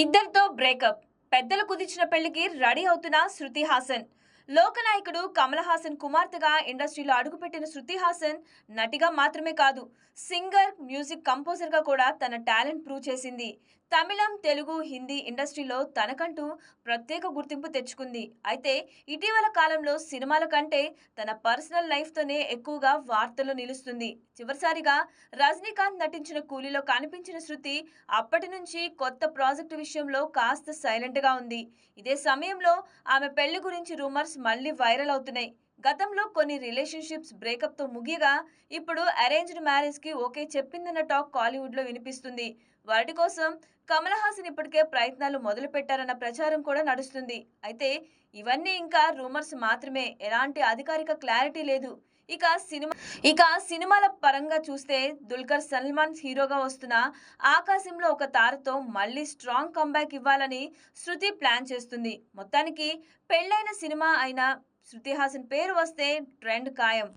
ఇద్దరితో బ్రేకప్. పెద్దలు కుదిర్చిన పెళ్లికి రెడీ అవుతున్న శృతి హాసన్. లోకనాయకుడు కమల్ హాసన్ కుమార్తెగా ఇండస్ట్రీలో అడుగుపెట్టిన శృతి హాసన్ నటిగా మాత్రమే కాదు, సింగర్, మ్యూజిక్ కంపోజర్గా కూడా తన టాలెంట్ ప్రూవ్ చేసింది. తమిళం, తెలుగు, హిందీ ఇండస్ట్రీలో తనకంటూ ప్రత్యేక గుర్తింపు తెచ్చుకుంది. అయితే ఇటీవల కాలంలో సినిమాల కంటే తన పర్సనల్ లైఫ్తోనే ఎక్కువగా వార్తల్లో నిలుస్తుంది. చివరిసారిగా రజనీకాంత్ నటించిన కూలీలో కనిపించిన శృతి అప్పటి నుంచి కొత్త ప్రాజెక్టు విషయంలో కాస్త సైలెంట్గా ఉంది. ఇదే సమయంలో ఆమె పెళ్లి గురించి రూమర్స్ మళ్ళీ వైరల్ అవుతున్నాయి. గతంలో కొన్ని రిలేషన్షిప్స్ బ్రేకప్తో ముగియగా ఇప్పుడు అరేంజ్డ్ మ్యారేజ్కి ఓకే చెప్పిందన్న టాక్ కాలీవుడ్లో వినిపిస్తుంది. వాటి కోసం కమల్ హాసన్ ఇప్పటికే ప్రయత్నాలు మొదలు పెట్టారన్న ప్రచారం కూడా నడుస్తుంది. అయితే ఇవన్నీ ఇంకా రూమర్స్ మాత్రమే, ఎలాంటి అధికారిక క్లారిటీ లేదు. ఇక సినిమా ఇక సినిమాల పరంగా చూస్తే దుల్కర్ సల్మాన్ హీరోగా వస్తున్న ఆకాశంలో ఒక తారతో మళ్ళీ స్ట్రాంగ్ కంబ్యాక్ ఇవ్వాలని శృతి ప్లాన్ చేస్తుంది. మొత్తానికి పెళ్ళైన సినిమా అయిన శృతి హాసన్ పేరు వస్తే ట్రెండ్ ఖాయం.